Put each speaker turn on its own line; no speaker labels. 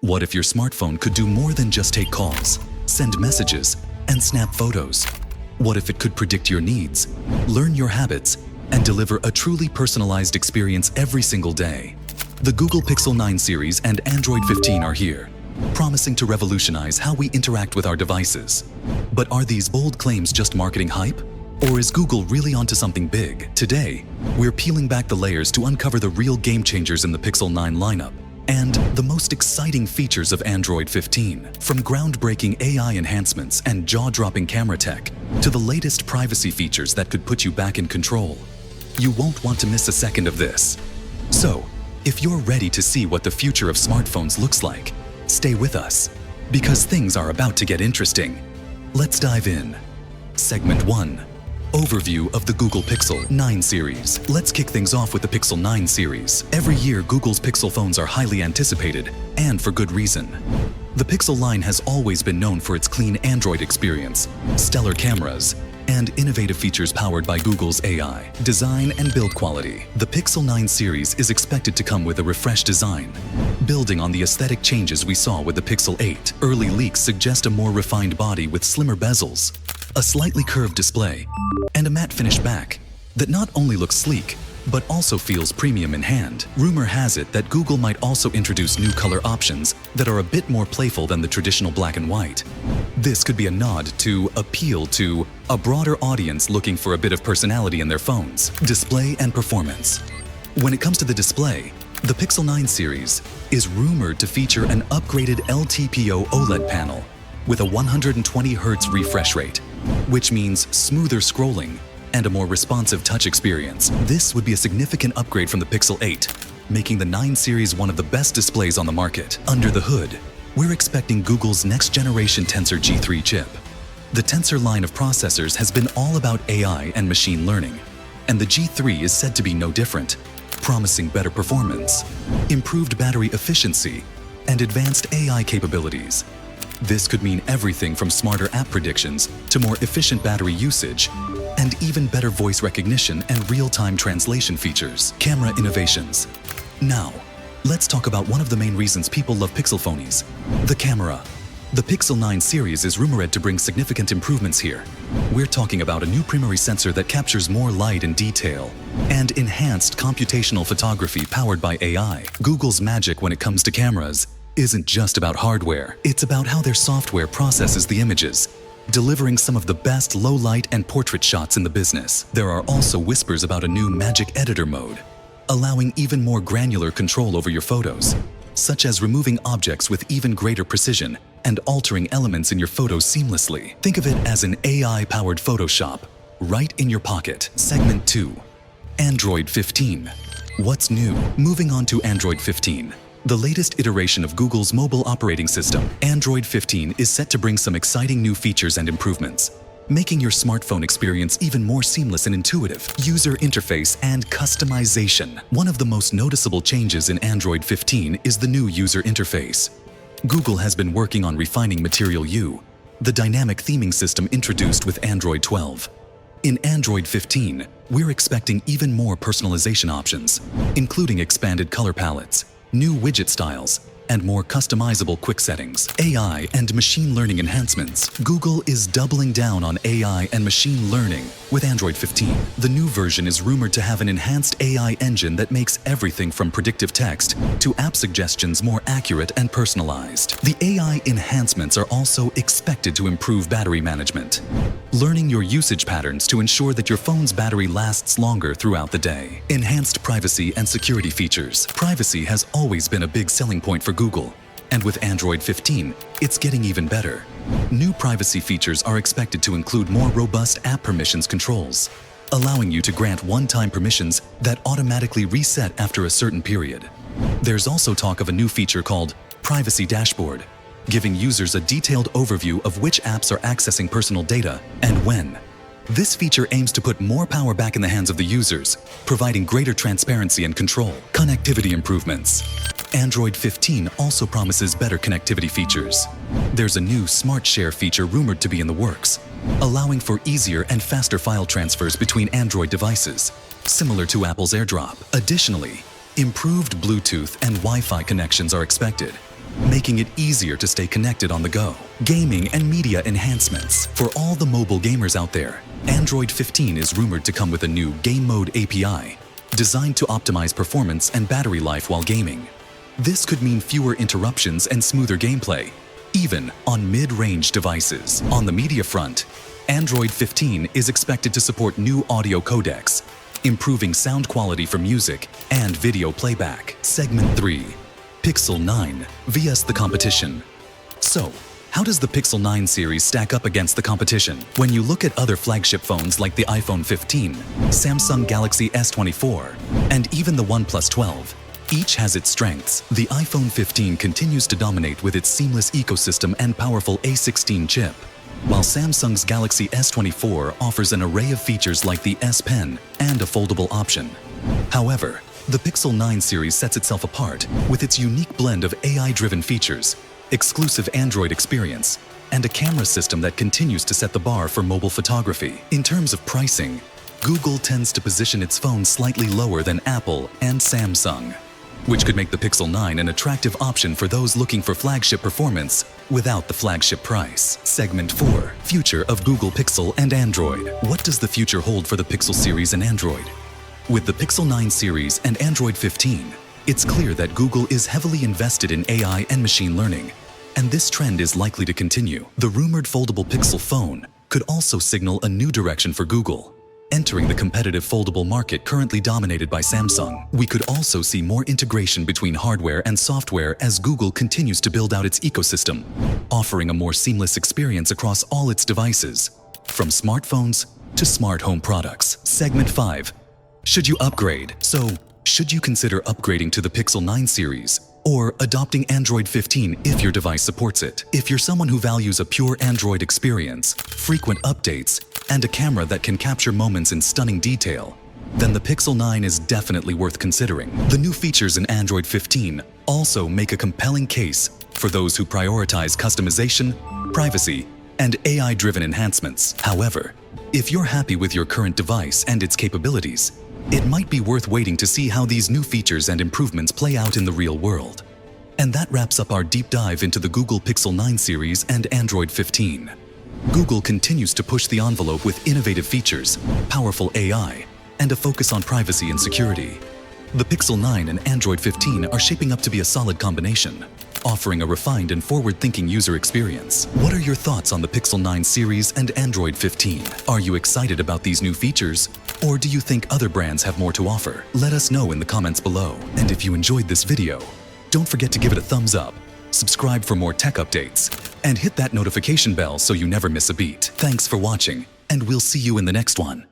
What if your smartphone could do more than just take calls, send messages, and snap photos? What if it could predict your needs, learn your habits, and deliver a truly personalized experience every single day? The Google Pixel 9 series and Android 15 are here, promising to revolutionize how we interact with our devices. But are these bold claims just marketing hype? Or is Google really onto something big? Today, we're peeling back the layers to uncover the real game changers in the Pixel 9 lineup and the most exciting features of Android 15. From groundbreaking AI enhancements and jaw-dropping camera tech to the latest privacy features that could put you back in control, you won't want to miss a second of this. So, if you're ready to see what the future of smartphones looks like, stay with us, because things are about to get interesting. Let's dive in. Segment 1. Overview of the Google Pixel 9 series. Let's kick things off with the Pixel 9 series. Every year, Google's Pixel phones are highly anticipated, and for good reason. The Pixel line has always been known for its clean Android experience, stellar cameras, and innovative features powered by Google's AI, design, and build quality. The Pixel 9 series is expected to come with a refreshed design, building on the aesthetic changes we saw with the Pixel 8. Early leaks suggest a more refined body with slimmer bezels, a slightly curved display, and a matte finish back that not only looks sleek, but also feels premium in hand. Rumor has it that Google might also introduce new color options that are a bit more playful than the traditional black and white. This could be a nod to appeal to a broader audience looking for a bit of personality in their phones. Display and performance. When it comes to the display, the Pixel 9 series is rumored to feature an upgraded LTPO OLED panel with a 120 Hz refresh rate, which means smoother scrolling and a more responsive touch experience. This would be a significant upgrade from the Pixel 8, making the 9 series one of the best displays on the market. Under the hood, we're expecting Google's next-generation Tensor G3 chip. The Tensor line of processors has been all about AI and machine learning, and the G3 is said to be no different, promising better performance, improved battery efficiency, and advanced AI capabilities. This could mean everything from smarter app predictions to more efficient battery usage, and even better voice recognition and real-time translation features. Camera innovations. Now, let's talk about one of the main reasons people love Pixel phonies: the camera. The Pixel 9 series is rumored to bring significant improvements here. We're talking about a new primary sensor that captures more light and detail, and enhanced computational photography powered by AI. Google's magic when it comes to cameras isn't just about hardware, it's about how their software processes the images, delivering some of the best low-light and portrait shots in the business. There are also whispers about a new Magic Editor mode, allowing even more granular control over your photos, such as removing objects with even greater precision and altering elements in your photos seamlessly. Think of it as an AI-powered Photoshop, right in your pocket. Segment 2. Android 15. What's new? Moving on to Android 15. The latest iteration of Google's mobile operating system, Android 15, is set to bring some exciting new features and improvements, making your smartphone experience even more seamless and intuitive. User interface and customization. One of the most noticeable changes in Android 15 is the new user interface. Google has been working on refining Material U, the dynamic theming system introduced with Android 12. In Android 15, we're expecting even more personalization options, including expanded color palettes, new widget styles, and more customizable quick settings. AI and machine learning enhancements. Google is doubling down on AI and machine learning with Android 15. The new version is rumored to have an enhanced AI engine that makes everything from predictive text to app suggestions more accurate and personalized. The AI enhancements are also expected to improve battery management, learning your usage patterns to ensure that your phone's battery lasts longer throughout the day. Enhanced privacy and security features. Privacy has always been a big selling point for Google, and with Android 15, it's getting even better. New privacy features are expected to include more robust app permissions controls, allowing you to grant one-time permissions that automatically reset after a certain period. There's also talk of a new feature called Privacy Dashboard, giving users a detailed overview of which apps are accessing personal data and when. This feature aims to put more power back in the hands of the users, providing greater transparency and control. Connectivity improvements. Android 15 also promises better connectivity features. There's a new Smart Share feature rumored to be in the works, allowing for easier and faster file transfers between Android devices, similar to Apple's AirDrop. Additionally, improved Bluetooth and Wi-Fi connections are expected, making it easier to stay connected on the go. Gaming and media enhancements. For all the mobile gamers out there, Android 15 is rumored to come with a new Game Mode API, designed to optimize performance and battery life while gaming. This could mean fewer interruptions and smoother gameplay, even on mid-range devices. On the media front, Android 15 is expected to support new audio codecs, improving sound quality for music and video playback. Segment 3. Pixel 9 vs the competition. So, how does the Pixel 9 series stack up against the competition? When you look at other flagship phones like the iPhone 15, Samsung Galaxy S24, and even the OnePlus 12, each has its strengths. The iPhone 15 continues to dominate with its seamless ecosystem and powerful A16 chip, while Samsung's Galaxy S24 offers an array of features like the S Pen and a foldable option. However, the Pixel 9 series sets itself apart with its unique blend of AI-driven features, exclusive Android experience, and a camera system that continues to set the bar for mobile photography. In terms of pricing, Google tends to position its phone slightly lower than Apple and Samsung, which could make the Pixel 9 an attractive option for those looking for flagship performance without the flagship price. Segment 4. Future of Google Pixel and Android. What does the future hold for the Pixel series and Android? With the Pixel 9 series and Android 15, it's clear that Google is heavily invested in AI and machine learning, and this trend is likely to continue. The rumored foldable Pixel phone could also signal a new direction for Google, entering the competitive foldable market currently dominated by Samsung. We could also see more integration between hardware and software as Google continues to build out its ecosystem, offering a more seamless experience across all its devices, from smartphones to smart home products. Segment 5. Should you upgrade? So, should you consider upgrading to the Pixel 9 series or adopting Android 15 if your device supports it? If you're someone who values a pure Android experience, frequent updates, and a camera that can capture moments in stunning detail, then the Pixel 9 is definitely worth considering. The new features in Android 15 also make a compelling case for those who prioritize customization, privacy, and AI-driven enhancements. However, if you're happy with your current device and its capabilities, it might be worth waiting to see how these new features and improvements play out in the real world. And that wraps up our deep dive into the Google Pixel 9 series and Android 15. Google continues to push the envelope with innovative features, powerful AI, and a focus on privacy and security. The Pixel 9 and Android 15 are shaping up to be a solid combination, offering a refined and forward-thinking user experience. What are your thoughts on the Pixel 9 series and Android 15? Are you excited about these new features? Or do you think other brands have more to offer? Let us know in the comments below. And if you enjoyed this video, don't forget to give it a thumbs up, subscribe for more tech updates, and hit that notification bell so you never miss a beat. Thanks for watching, and we'll see you in the next one.